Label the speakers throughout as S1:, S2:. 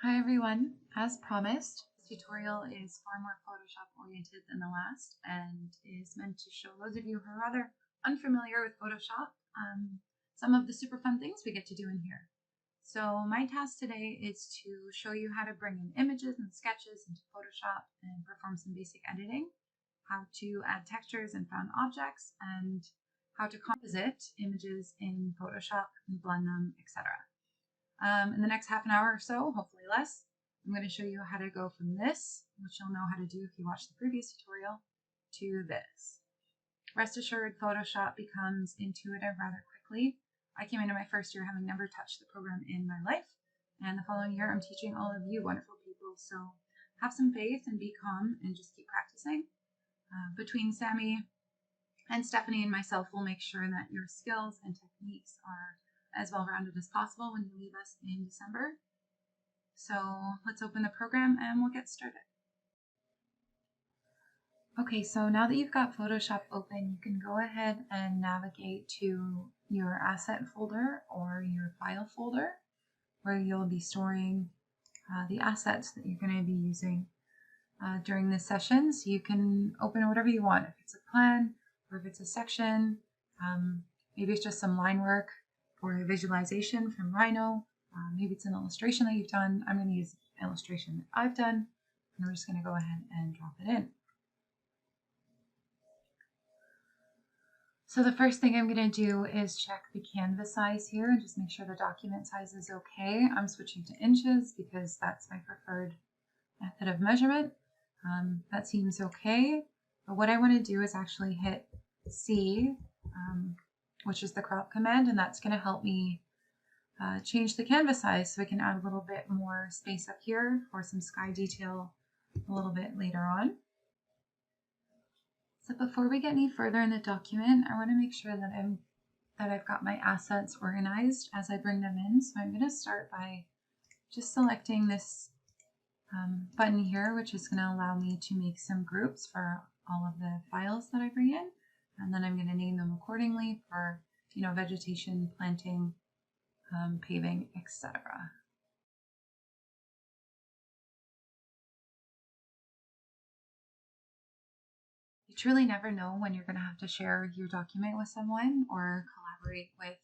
S1: Hi everyone, as promised, this tutorial is far more Photoshop oriented than the last and is meant to show those of you who are rather unfamiliar with Photoshop some of the super fun things we get to do in here. So my task today is to show you how to bring in images and sketches into Photoshop and perform some basic editing, how to add textures and found objects, and how to composite images in Photoshop and blend them, etc. In the next half an hour or so, hopefully less, I'm going to show you how to go from this, which you'll know how to do if you watched the previous tutorial, to this. Rest assured, Photoshop becomes intuitive rather quickly. I came into my first year having never touched the program in my life, and the following year I'm teaching all of you wonderful people, so have some faith and be calm and just keep practicing. Between Sammy and Stephanie and myself, we'll make sure that your skills and techniques are as well-rounded as possible when you leave us in December. So let's open the program and we'll get started. Okay, so now that you've got Photoshop open, you can go ahead and navigate to your asset folder or your file folder where you'll be storing the assets that you're going to be using during this session. So you can open whatever you want, if it's a plan or if it's a section, maybe it's just some line work or a visualization from Rhino. Maybe it's an illustration that you've done. I'm going to use an illustration that I've done, and we're just going to go ahead and drop it in. So the first thing I'm going to do is check the canvas size here and just make sure the document size is okay. I'm switching to inches because that's my preferred method of measurement. That seems okay. But what I want to do is actually hit C, which is the crop command, and that's going to help me change the canvas size so I can add a little bit more space up here for some sky detail a little bit later on. So before we get any further in the document, I want to make sure that I've got my assets organized as I bring them in. So I'm going to start by just selecting this button here, which is going to allow me to make some groups for all of the files that I bring in. And then I'm going to name them accordingly for, vegetation, planting, paving, etc. You truly never know when you're going to have to share your document with someone or collaborate with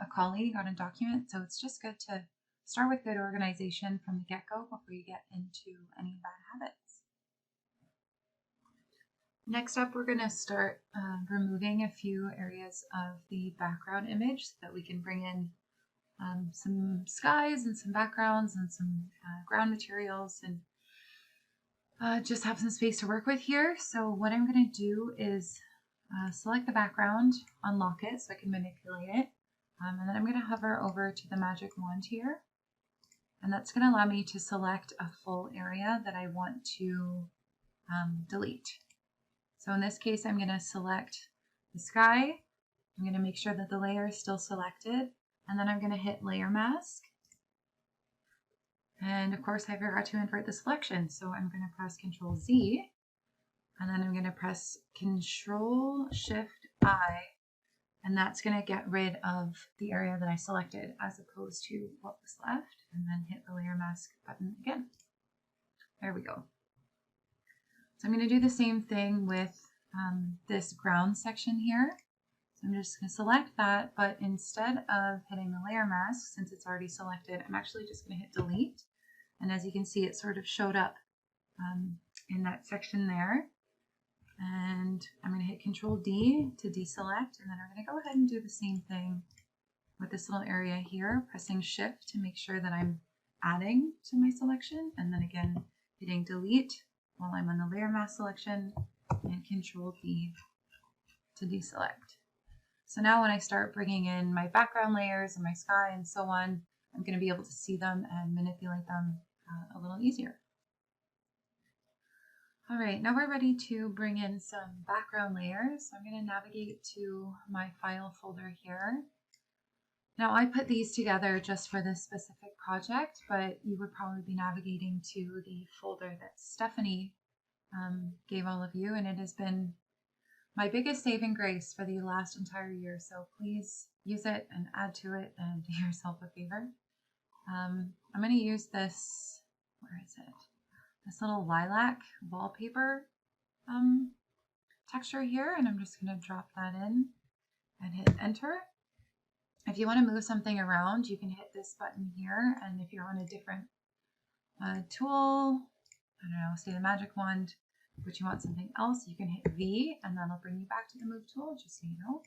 S1: a colleague on a document. So it's just good to start with good organization from the get-go before you get into any bad habits. Next up, we're going to start removing a few areas of the background image so that we can bring in some skies and some backgrounds and some ground materials and just have some space to work with here. So what I'm going to do is select the background, unlock it so I can manipulate it, and then I'm going to hover over to the magic wand here, and that's going to allow me to select a full area that I want to delete. So in this case, I'm going to select the sky. I'm going to make sure that the layer is still selected, and then I'm going to hit Layer Mask. And of course, I forgot to invert the selection, so I'm going to press Control Z, and then I'm going to press Control Shift I, and that's going to get rid of the area that I selected as opposed to what was left, and then hit the Layer Mask button again. There we go. So I'm going to do the same thing with this ground section here. So I'm just going to select that, but instead of hitting the layer mask, since it's already selected, I'm actually just going to hit delete. And as you can see, it sort of showed up in that section there. And I'm going to hit Control D to deselect, and then I'm going to go ahead and do the same thing with this little area here, pressing Shift to make sure that I'm adding to my selection, and then again hitting delete while I'm on the layer mask selection, and Control D to deselect. So now when I start bringing in my background layers and my sky and so on, I'm going to be able to see them and manipulate them a little easier. All right, now we're ready to bring in some background layers. So I'm going to navigate to my file folder here. Now I put these together just for this specific project, but you would probably be navigating to the folder that Stephanie gave all of you, and it has been my biggest saving grace for the last entire year. So please use it and add to it and do yourself a favor. I'm going to use this, where is it? This little lilac wallpaper texture here, and I'm just going to drop that in and hit enter. If you want to move something around, you can hit this button here, and if you're on a different tool, I don't know, say the magic wand, but you want something else, you can hit V, and that'll bring you back to the move tool, just so you know.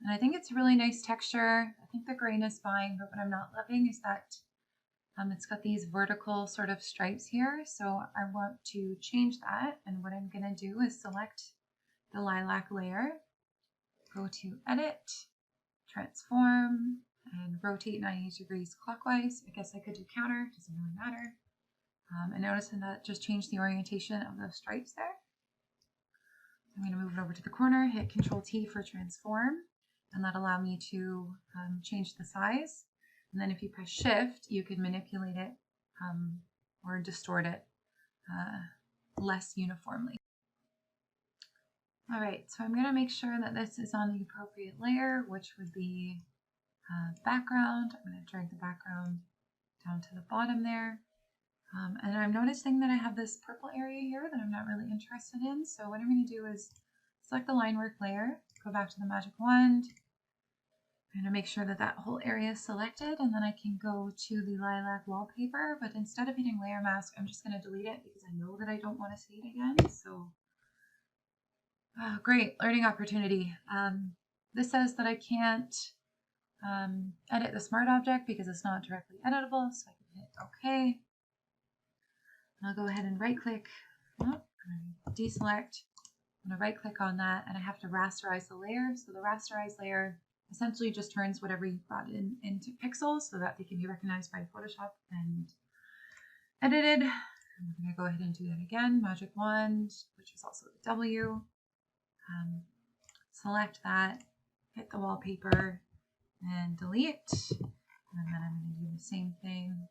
S1: And I think it's a really nice texture. I think the grain is fine, but what I'm not loving is that it's got these vertical sort of stripes here. So I want to change that. And what I'm going to do is select the lilac layer, go to Edit, Transform, and rotate 90 degrees clockwise. I guess I could do counter, doesn't really matter. And notice that just changed the orientation of those stripes there. I'm going to move it over to the corner, hit Control T for transform, and that allows me to change the size. And then if you press Shift, you can manipulate it or distort it less uniformly. All right, so I'm going to make sure that this is on the appropriate layer, which would be background. I'm going to drag the background down to the bottom there. And I'm noticing that I have this purple area here that I'm not really interested in. So what I'm going to do is select the line work layer, go back to the magic wand. I'm going to make sure that that whole area is selected, and then I can go to the lilac wallpaper. But instead of hitting layer mask, I'm just going to delete it because I know that I don't want to see it again. So great, learning opportunity. This says that I can't edit the smart object because it's not directly editable. So I can hit OK. I'll go ahead and right click, deselect. I'm going to right click on that, and I have to rasterize the layer. So the rasterize layer essentially just turns whatever you brought in into pixels so that they can be recognized by Photoshop and edited. I'm going to go ahead and do that again. Magic wand, which is also the W. Select that, hit the wallpaper, and delete. And then I'm going to do the same thing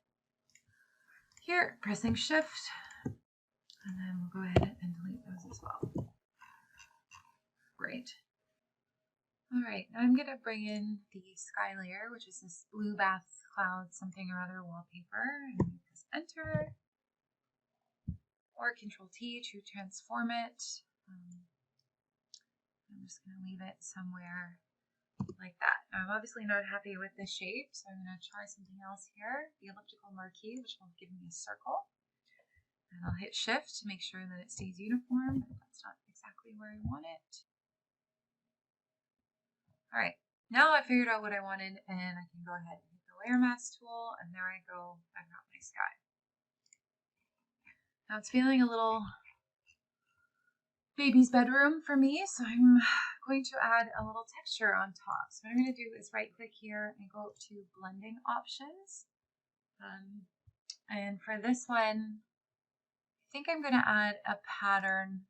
S1: here, pressing Shift, and then we'll go ahead and delete those as well. Great. All right, now I'm going to bring in the sky layer, which is this blue bath cloud something or other wallpaper, and press Enter, or Control T to transform it. I'm just going to leave it somewhere like that. Now, I'm obviously not happy with this shape, so I'm going to try something else here, the elliptical marquee, which will give me a circle. And I'll hit Shift to make sure that it stays uniform, but that's not exactly where I want it. All right, now I figured out what I wanted, and I can go ahead and hit the layer mask tool, and there I go, I've got my sky. Now it's feeling a little baby's bedroom for me, so I'm going to add a little texture on top. So what I'm going to do is right click here and go up to blending options. And for this one, I think I'm going to add a pattern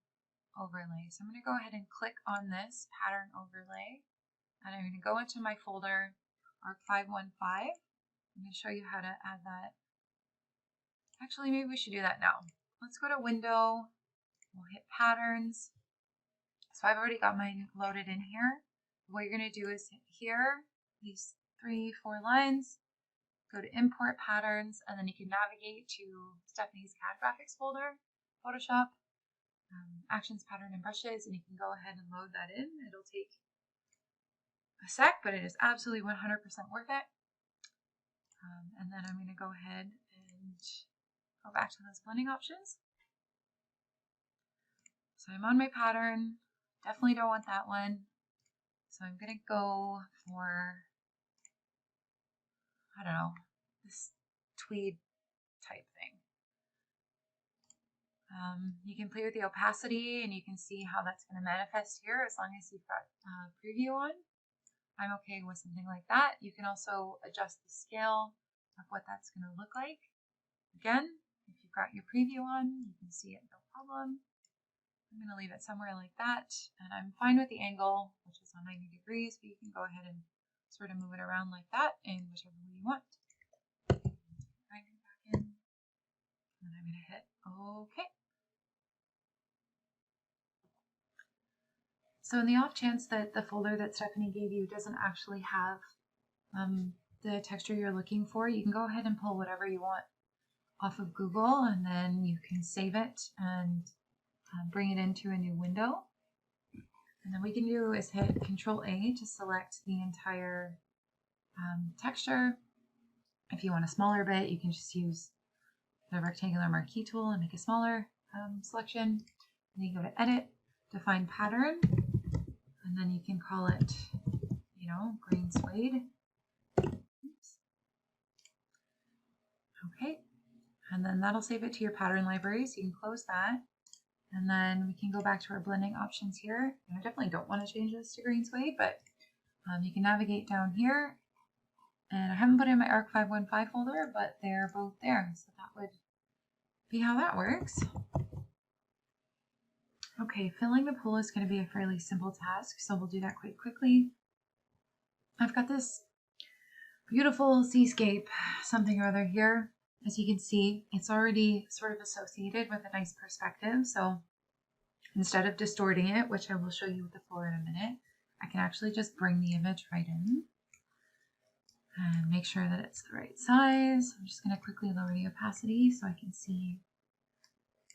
S1: overlay. So I'm going to go ahead and click on this pattern overlay, and I'm going to go into my folder ARC515. I'm going to show you how to add that. Actually, maybe we should do that now. Let's go to Window. We'll hit Patterns. So I've already got mine loaded in here. What you're going to do is hit here, these 3-4 lines, go to Import Patterns, and then you can navigate to Stephanie's CAD Graphics folder, Photoshop, Actions, Pattern, and Brushes, and you can go ahead and load that in. It'll take a sec, but it is absolutely 100% worth it. And then I'm going to go ahead and go back to those blending options. So I'm on my pattern, definitely don't want that one. So I'm going to go for, I don't know, this tweed type thing. You can play with the opacity and you can see how that's going to manifest here as long as you've got preview on. I'm okay with something like that. You can also adjust the scale of what that's going to look like. Again, if you've got your preview on, you can see it no problem. I'm going to leave it somewhere like that, and I'm fine with the angle, which is on 90 degrees, but you can go ahead and sort of move it around like that in whichever way you want. Back in, and I'm going to hit OK. So in the off chance that the folder that Stephanie gave you doesn't actually have the texture you're looking for, you can go ahead and pull whatever you want off of Google, and then you can save it and bring it into a new window. And then what we can do is hit Control A to select the entire texture. If you want a smaller bit, you can just use the rectangular marquee tool and make a smaller selection. And then you go to Edit, Define Pattern, and then you can call it, green suede. Oops. Okay, and then that'll save it to your pattern library, so you can close that. And then we can go back to our blending options here. And I definitely don't want to change this to green suede, but you can navigate down here. And I haven't put in my ARC 515 folder, but they're both there. So that would be how that works. Okay, filling the pool is going to be a fairly simple task, so we'll do that quite quickly. I've got this beautiful seascape, something or other here. As you can see, it's already sort of associated with a nice perspective. So instead of distorting it, which I will show you with the floor in a minute, I can actually just bring the image right in and make sure that it's the right size. I'm just going to quickly lower the opacity so I can see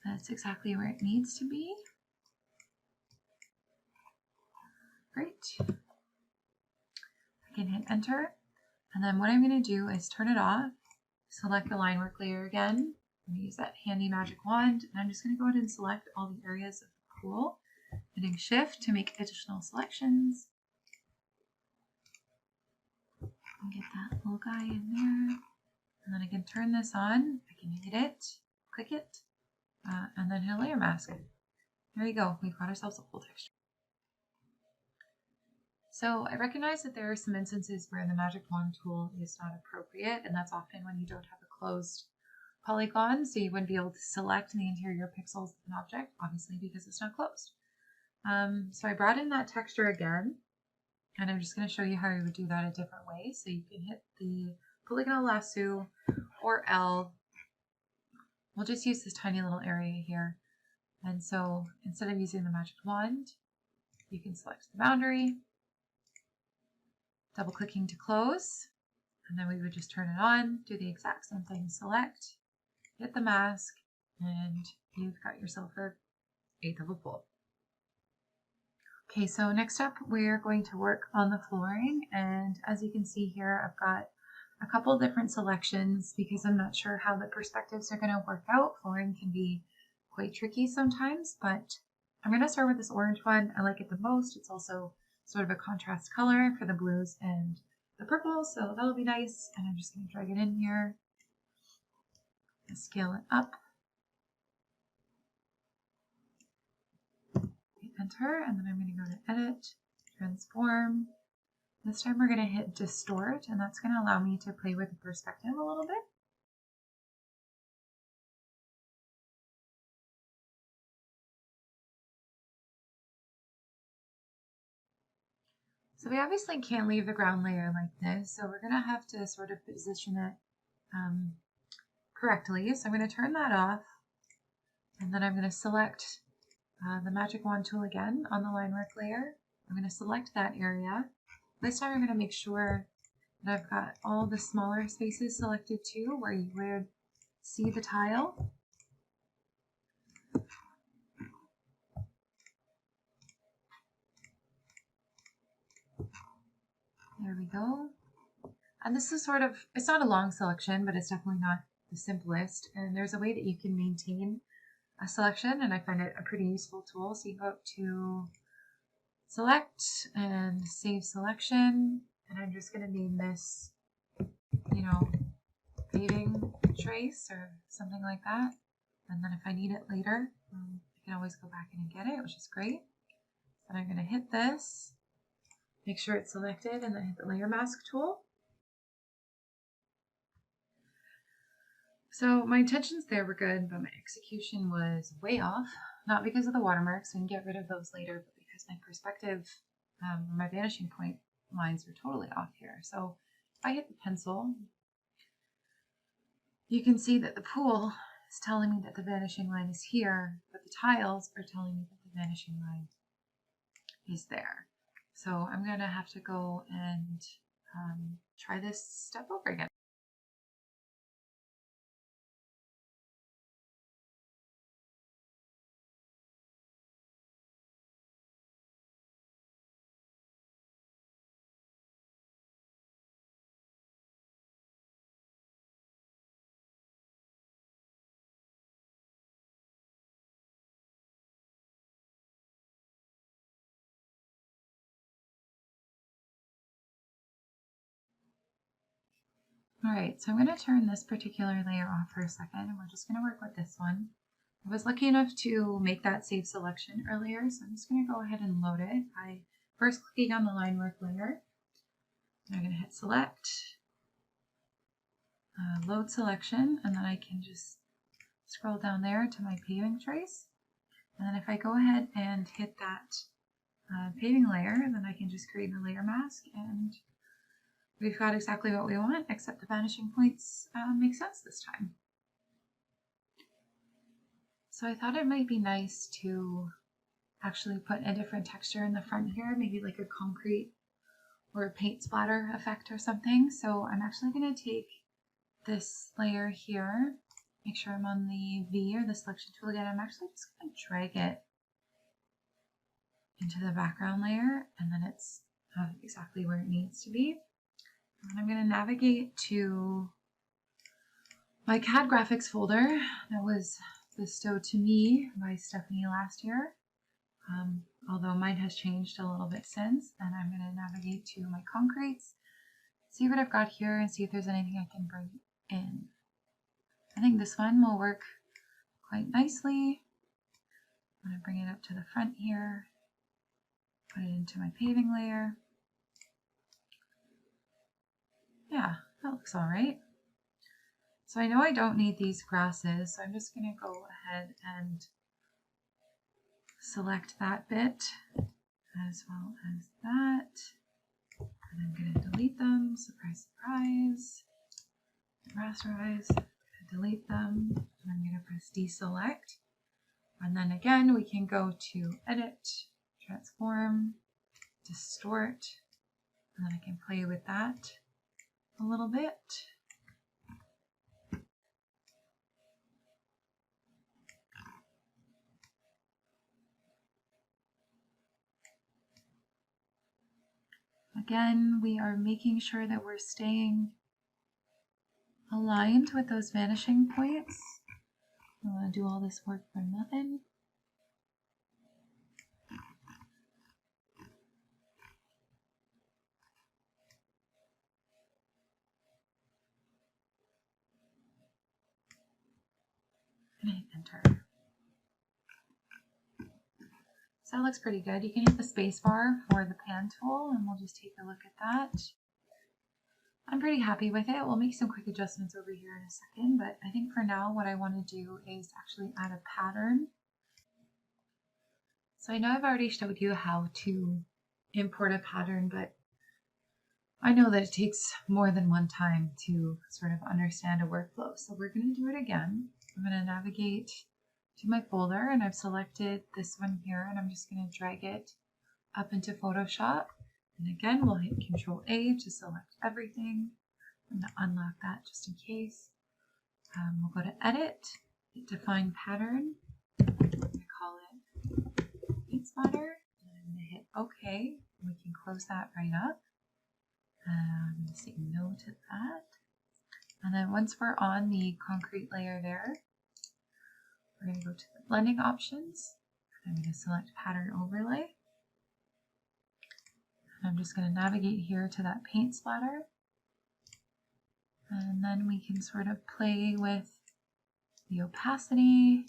S1: that's exactly where it needs to be. Great. I can hit enter. And then what I'm going to do is turn it off. Select the line work layer again. I'm going to use that handy magic wand, and I'm just going to go ahead and select all the areas of the pool, hitting Shift to make additional selections. And get that little guy in there. And then I can turn this on. I can hit it, click it, and then hit a layer mask. There you go. We've got ourselves a pool texture. So I recognize that there are some instances where the magic wand tool is not appropriate, and that's often when you don't have a closed polygon, so you wouldn't be able to select the interior pixels of an object, obviously because it's not closed. So I brought in that texture again, and I'm just going to show you how you would do that a different way. So you can hit the polygonal lasso or L. We'll just use this tiny little area here. And so instead of using the magic wand, you can select the boundary, double clicking to close, and then we would just turn it on, do the exact same thing, select, hit the mask, and you've got yourself an eighth of a pool. Okay, so next up we're going to work on the flooring, and as you can see here, I've got a couple different selections because I'm not sure how the perspectives are going to work out. Flooring can be quite tricky sometimes, but I'm going to start with this orange one. I like it the most. It's also sort of a contrast color for the blues and the purple, so that'll be nice. And I'm just going to drag it in here and scale it up. Hit enter, and then I'm going to go to edit, transform. This time we're going to hit distort, and that's going to allow me to play with the perspective a little bit. So we obviously can't leave the ground layer like this, so we're going to have to sort of position it correctly. So I'm going to turn that off, and then I'm going to select the magic wand tool again on the line work layer. I'm going to select that area. This time I'm going to make sure that I've got all the smaller spaces selected too, where you would see the tile. There we go. And this is sort of, it's not a long selection, but it's definitely not the simplest. And there's a way that you can maintain a selection, and I find it a pretty useful tool. So you go up to select and save selection, and I'm just going to name this, paving trace or something like that. And then if I need it later, I can always go back in and get it, which is great. And I'm going to hit this, make sure it's selected, and then hit the layer mask tool. So my intentions there were good, but my execution was way off. Not because of the watermarks, we can get rid of those later, but because my perspective, my vanishing point lines are totally off here. So if I hit the pencil, you can see that the pool is telling me that the vanishing line is here, but the tiles are telling me that the vanishing line is there. So I'm going to have to go and try this step over again. All right, so I'm going to turn this particular layer off for a second, and we're just going to work with this one. I was lucky enough to make that save selection earlier, so I'm just going to go ahead and load it by first clicking on the line work layer. I'm going to hit select, load selection, and then I can just scroll down there to my paving trace. And then if I go ahead and hit that paving layer, then I can just create a layer mask, and we've got exactly what we want, except the vanishing points make sense this time. So I thought it might be nice to actually put a different texture in the front here, maybe like a concrete or a paint splatter effect or something. So I'm actually going to take this layer here, make sure I'm on the V or the selection tool again. I'm actually just going to drag it into the background layer, and then it's exactly where it needs to be. And I'm going to navigate to my CAD graphics folder that was bestowed to me by Stephanie last year, although mine has changed a little bit since. And I'm going to navigate to my concretes, see what I've got here, and see if there's anything I can bring in. I think this one will work quite nicely. I'm going to bring it up to the front here, put it into my paving layer. Yeah, that looks all right. So I know I don't need these grasses, so I'm just going to go ahead and select that bit as well as that. And I'm going to delete them. Surprise, surprise. Rasterize. Delete them. And I'm going to press deselect. And then again, we can go to Edit, Transform, Distort. And then I can play with that a little bit. Again, we are making sure that we're staying aligned with those vanishing points. I don't want to do all this work for nothing. And hit enter. So that looks pretty good. You can hit the space bar for the pan tool, and we'll just take a look at that. I'm pretty happy with it. We'll make some quick adjustments over here in a second, but I think for now what I want to do is actually add a pattern. So I know I've already showed you how to import a pattern, but I know that it takes more than one time to sort of understand a workflow. So we're going to do it again. I'm going to navigate to my folder, and I've selected this one here, and I'm just going to drag it up into Photoshop. And again, we'll hit Control A to select everything. I'm going to unlock that just in case. We'll go to Edit, hit Define Pattern. I call it Paint Splatter. And I'm going to hit OK. We can close that right up. I'm going to say no to that. And then once we're on the concrete layer there, we're going to go to the blending options. I'm going to select Pattern Overlay. I'm just going to navigate here to that paint splatter. And then we can sort of play with the opacity,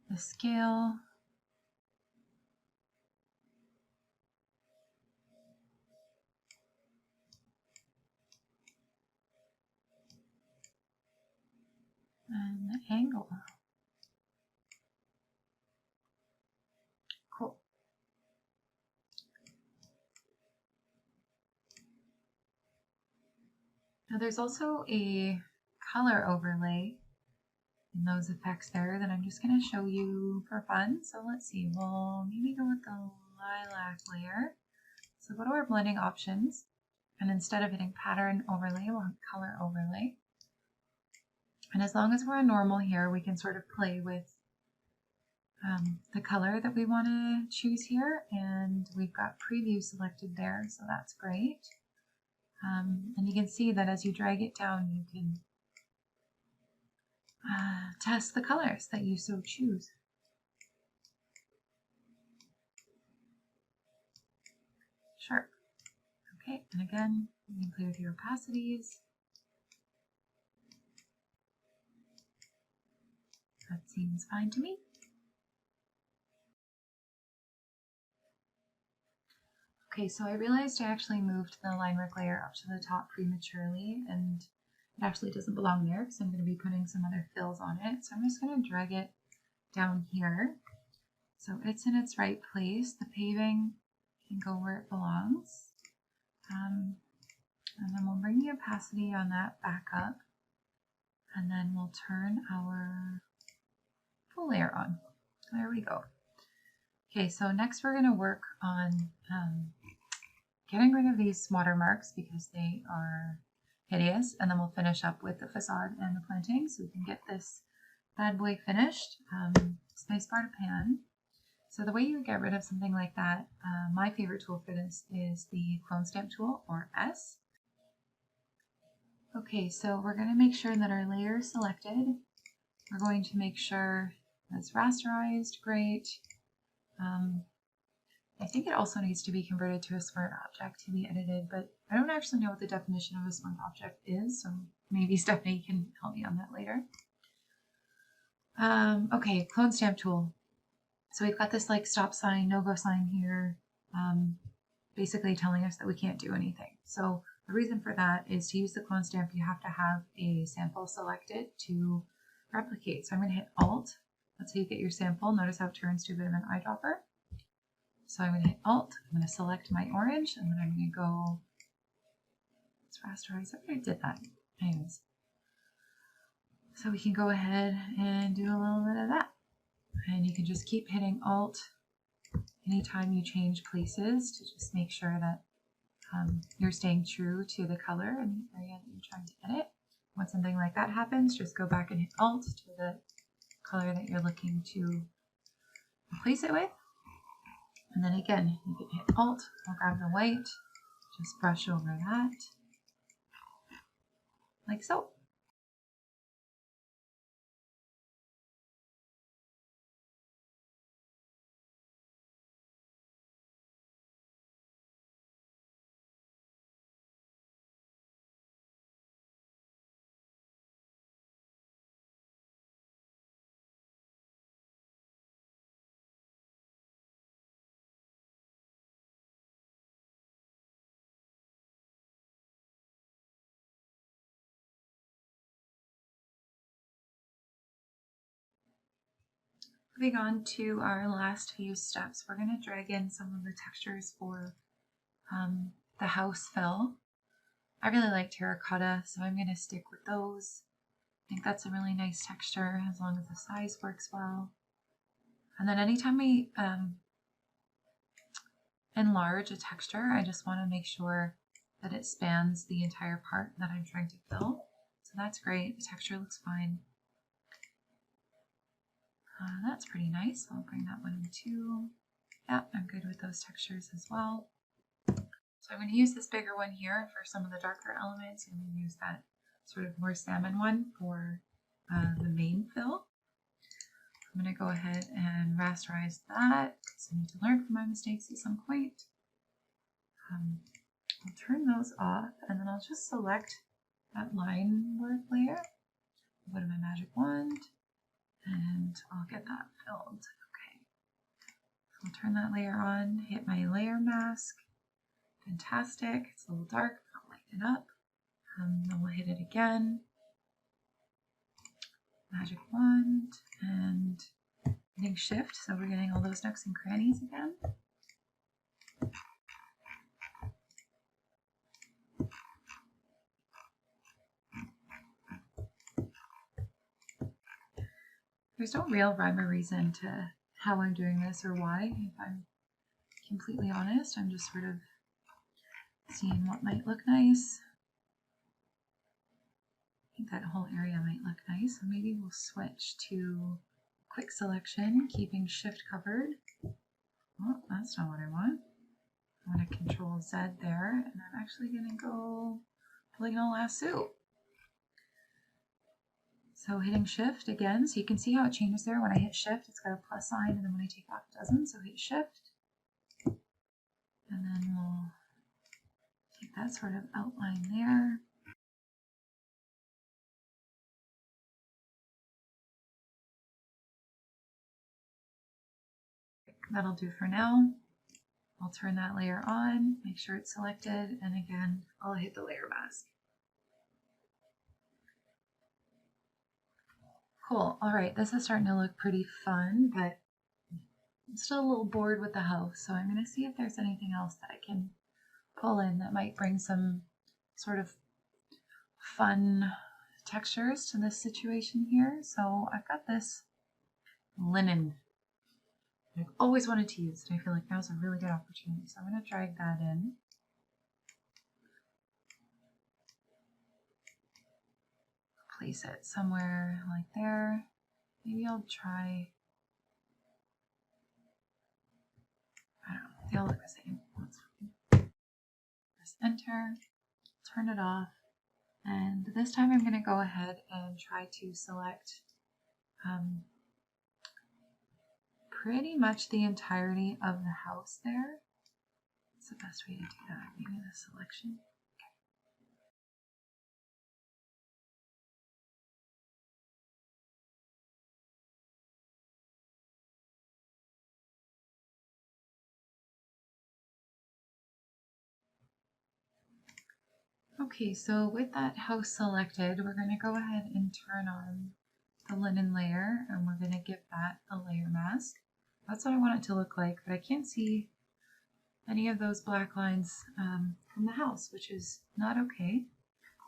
S1: the scale, and the angle. Cool. Now there's also a color overlay in those effects there that I'm just going to show you for fun. So let's see, we'll maybe go with the lilac layer. So go to our blending options, and instead of hitting pattern overlay, we'll hit color overlay. And as long as we're on normal here, we can sort of play with the color that we want to choose here. And we've got preview selected there, so that's great. And you can see that as you drag it down, you can test the colors that you so choose. Sharp. Okay, and again, you can play with your opacities. That seems fine to me. Okay, so I realized I actually moved the line work layer up to the top prematurely, and it actually doesn't belong there because I'm going to be putting some other fills on it. So I'm just going to drag it down here so it's in its right place. The paving can go where it belongs. And then we'll bring the opacity on that back up, and then we'll turn our full layer on. There we go. Okay, so next we're going to work on getting rid of these watermarks because they are hideous, and then we'll finish up with the facade and the planting so we can get this bad boy finished. Space bar to pan. So the way you get rid of something like that, my favorite tool for this is the clone stamp tool, or S. Okay, so we're going to make sure that our layer is selected. We're going to make sure that's rasterized, great. I think it also needs to be converted to a smart object to be edited, but I don't actually know what the definition of a smart object is, so maybe Stephanie can help me on that later. Okay, clone stamp tool. So we've got this like stop sign, no-go sign here, basically telling us that we can't do anything. So the reason for that is to use the clone stamp, you have to have a sample selected to replicate. So I'm going to hit Alt. That's how you get your sample. Notice how it turns to a bit of an eyedropper. So I'm going to hit Alt. I'm going to select my orange, and then I'm going to go. Let's rasterize. I already did that. Anyways, so we can go ahead and do a little bit of that. And you can just keep hitting Alt anytime you change places to just make sure that you're staying true to the color in the area that you're trying to edit. When something like that happens, just go back and hit Alt to the color that you're looking to replace it with. And then again, you can hit Alt, I'll grab the white, just brush over that, like so. Moving on to our last few steps, we're going to drag in some of the textures for the house fill. I really like terracotta, so I'm going to stick with those. I think that's a really nice texture as long as the size works well. And then anytime we enlarge a texture, I just want to make sure that it spans the entire part that I'm trying to fill. So that's great. The texture looks fine. That's pretty nice. I'll bring that one in too. Yeah, I'm good with those textures as well. So I'm going to use this bigger one here for some of the darker elements. I'm going to use that sort of more salmon one for the main fill. I'm going to go ahead and rasterize that because I need to learn from my mistakes at some point. I'll turn those off, and then I'll just select that line work layer. I'll go to my magic wand, and I'll get that filled. Okay. So I'll turn that layer on, hit my layer mask. Fantastic. It's a little dark, but I'll lighten it up. Then we'll hit it again. Magic wand, and hitting shift, so we're getting all those nooks and crannies again. There's no real rhyme or reason to how I'm doing this or why. If I'm completely honest, I'm just sort of seeing what might look nice. I think that whole area might look nice. So maybe we'll switch to quick selection, keeping shift covered. Oh, that's not what I want. I'm going to control Z there, and I'm actually going to go polygonal lasso. So hitting shift again, so you can see how it changes there. When I hit shift, it's got a plus sign, and then when I take off, it doesn't. So hit shift, and then we'll take that sort of outline there. That'll do for now. I'll turn that layer on, make sure it's selected, and again, I'll hit the layer mask. Cool. All right, this is starting to look pretty fun, but I'm still a little bored with the house, so I'm going to see if there's anything else that I can pull in that might bring some sort of fun textures to this situation here. So I've got this linen I've always wanted to use, and I feel like now's a really good opportunity. So I'm going to drag that in. Place it somewhere like there. Maybe I'll try, I don't know, they all look the same. That's fine. Press enter, turn it off, and this time I'm going to go ahead and try to select pretty much the entirety of the house there. What's the best way to do that? Maybe the selection. Okay, so with that house selected, we're going to go ahead and turn on the linen layer, and we're going to give that a layer mask. That's what I want it to look like, but I can't see any of those black lines from the house, which is not okay.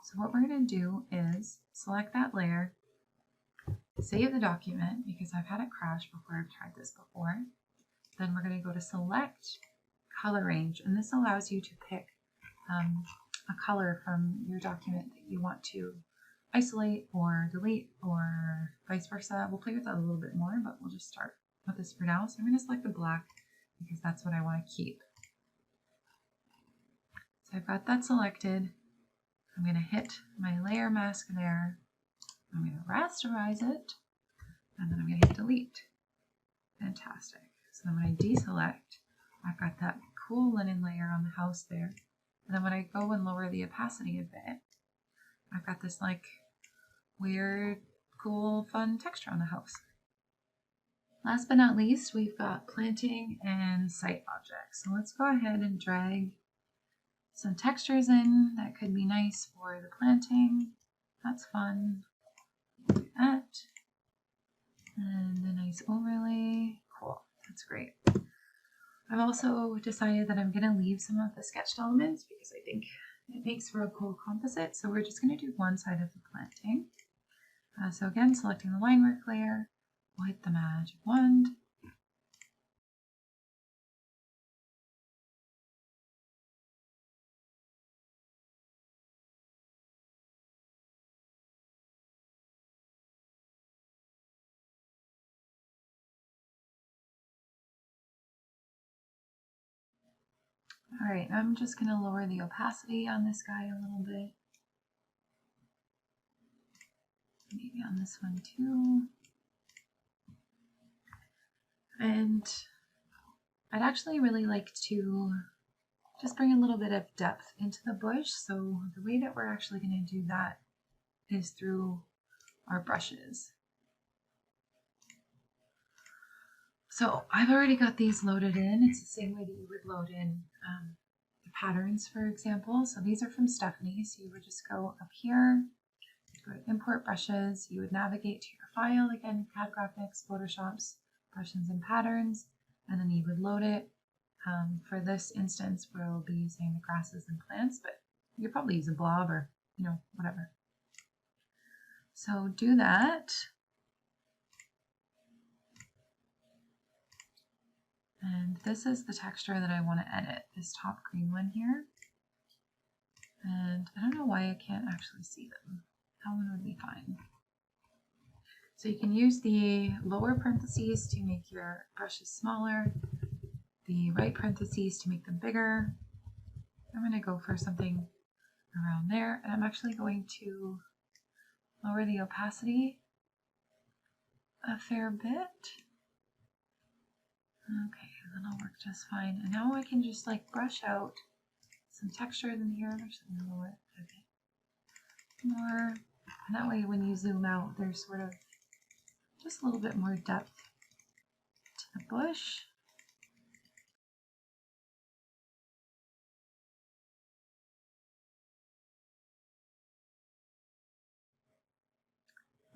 S1: So what we're going to do is select that layer, save the document, because I've had it crash before. I've tried this before. Then we're going to go to select color range, and this allows you to pick a color from your document that you want to isolate or delete or vice versa. We'll play with that a little bit more, but we'll just start with this for now. So I'm going to select the black because that's what I want to keep. So I've got that selected. I'm going to hit my layer mask there. I'm going to rasterize it, and then I'm going to hit delete. Fantastic. So then when I deselect, I've got that cool linen layer on the house there. And then when I go and lower the opacity a bit, I've got this like weird, cool, fun texture on the house. Last but not least, we've got planting and site objects. So let's go ahead and drag some textures in that could be nice for the planting. That's fun. Do that. And a nice overlay. Cool. That's great. I've also decided that I'm going to leave some of the sketched elements because I think it makes for a cool composite. So we're just going to do one side of the planting. So again, selecting the line work layer, we'll hit the magic wand. All right, I'm just going to lower the opacity on this guy a little bit. Maybe on this one too. And I'd actually really like to just bring a little bit of depth into the bush. So the way that we're actually going to do that is through our brushes. So I've already got these loaded in. It's the same way that you would load in the patterns, for example. So these are from Stephanie. So you would just go up here, go to import brushes. You would navigate to your file again, CAD Graphics, Photoshop's brushes and patterns, and then you would load it. For this instance, we'll be using the grasses and plants, but you could probably use a blob or, whatever. So do that. And this is the texture that I want to edit, this top green one here. And I don't know why I can't actually see them. That one would be fine. So you can use the lower parentheses to make your brushes smaller, the right parentheses to make them bigger. I'm going to go for something around there, and I'm actually going to lower the opacity a fair bit. Okay, that'll work just fine. And now I can just like brush out some texture in here. I'm just going to lower it a bit more. And that way when you zoom out, there's sort of just a little bit more depth to the bush.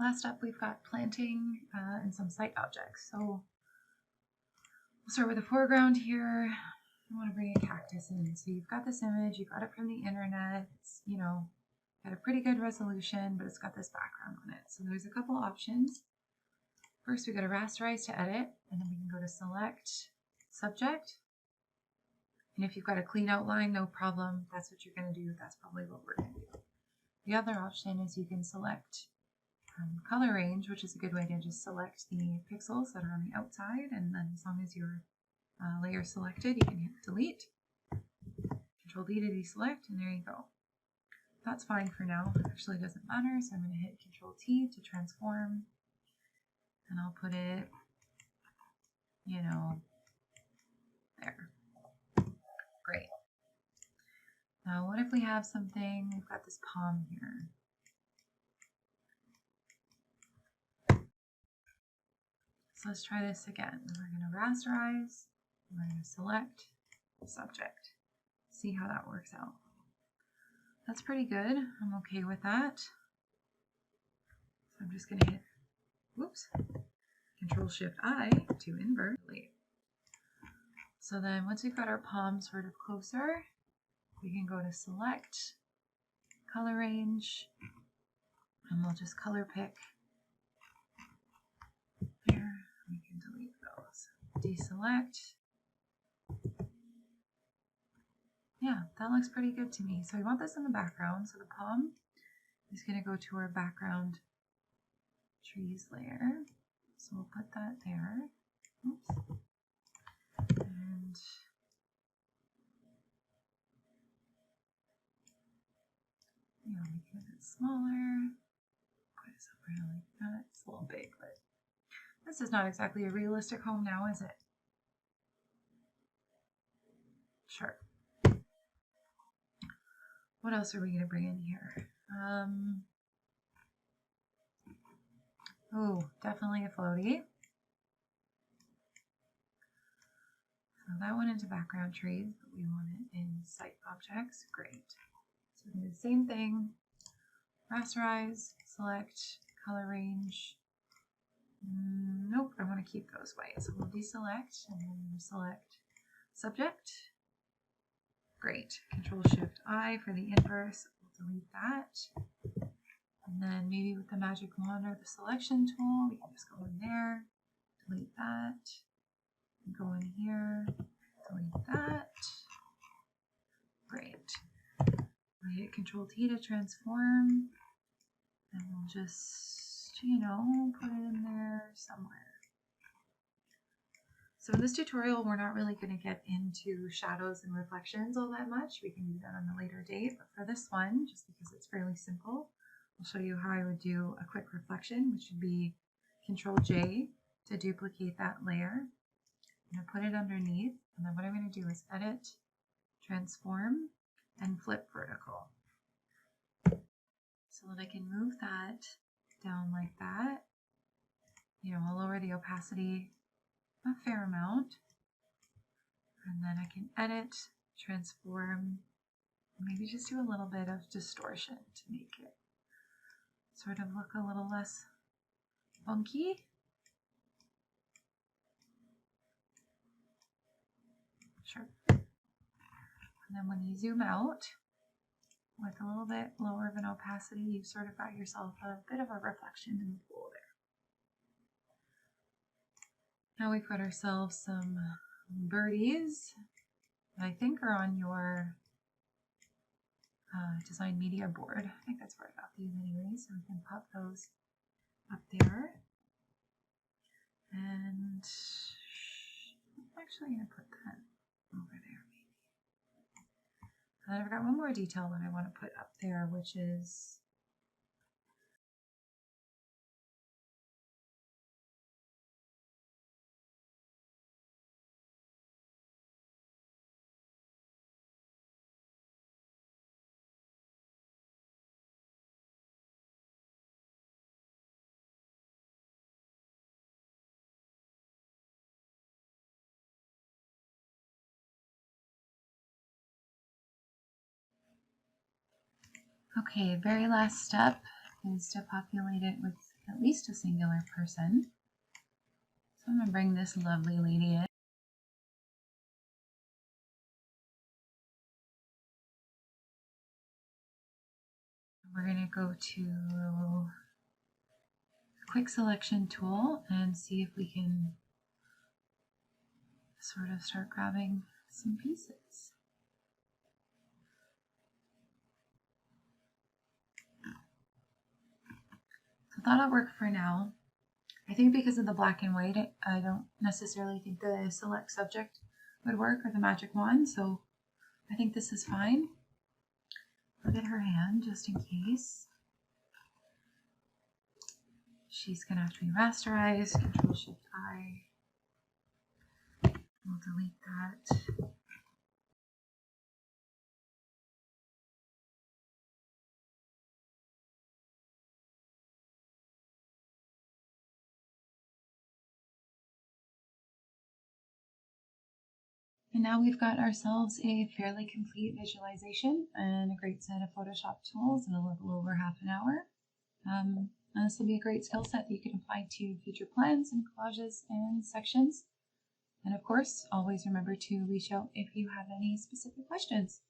S1: Last up, we've got planting and some site objects. So we'll start with the foreground here. I want to bring a cactus in. So you've got this image, you got it from the internet. It's, you know, got a pretty good resolution, but it's got this background on it. So there's a couple options. First, we go to rasterize to edit, and then we can go to select subject. And if you've got a clean outline, no problem. That's what you're going to do. That's probably what we're going to do. The other option is you can select color range, which is a good way to just select the pixels that are on the outside, and then as long as your layer selected, you can hit delete. Control D to deselect, and there you go. That's fine for now. It actually doesn't matter, so I'm going to hit Control T to transform, and I'll put it, you know, there. Great. Now, what if we have something? We've got this palm here. So let's try this again. We're going to rasterize. We're going to select subject. See how that works out. That's pretty good. I'm okay with that. So I'm just going to hit, whoops, Control Shift I to invert. So then once we've got our palm sort of closer, we can go to select, color range, and we'll just color pick. There, we can delete those. Deselect. Yeah, that looks pretty good to me. So we want this in the background. So the palm is going to go to our background trees layer. So we'll put that there. Oops. And make it a bit smaller. Put this over here like that. It's a little big, but this is not exactly a realistic home now, is it? Sure. What else are we going to bring in here? Oh, definitely a floaty. So that went into background trees, but we want it in site objects. Great. So we're going to do the same thing. Rasterize, select, color range. Nope, I want to keep those white. So we'll deselect and then select subject. Great. Control Shift I for the inverse. We'll delete that. And then maybe with the magic wand or the selection tool, we can just go in there, delete that, go in here, delete that. Great. We hit Control T to transform, and we'll just, put it in there somewhere. So in this tutorial, we're not really going to get into shadows and reflections all that much. We can do that on a later date, but for this one, just because it's fairly simple, I'll show you how I would do a quick reflection, which would be Control J to duplicate that layer. I'm going to put it underneath, and then what I'm going to do is edit, transform, and flip vertical. So that I can move that down like that. I'll lower the opacity a fair amount. And then I can edit, transform, maybe just do a little bit of distortion to make it sort of look a little less funky. Sure. And then when you zoom out with a little bit lower of an opacity, you've sort of got yourself a bit of a reflection in the pool there. Now we've got ourselves some birdies that I think are on your design media board. I think that's where I got these anyway, so we can pop those up there. And I'm actually going to put that over there maybe. And I've got one more detail that I want to put up there, which is okay, very last step is to populate it with at least a singular person. So I'm going to bring this lovely lady in. We're going to go to quick selection tool and see if we can sort of start grabbing some pieces. So that'll work for now. I think because of the black and white, I don't necessarily think the select subject would work or the magic wand, so I think this is fine. Look at her hand just in case. She's going to have to be rasterized. Control-Shift-I. We'll delete that. And now we've got ourselves a fairly complete visualization and a great set of Photoshop tools in a little over half an hour. And this will be a great skill set that you can apply to future plans and collages and sections. And of course, always remember to reach out if you have any specific questions.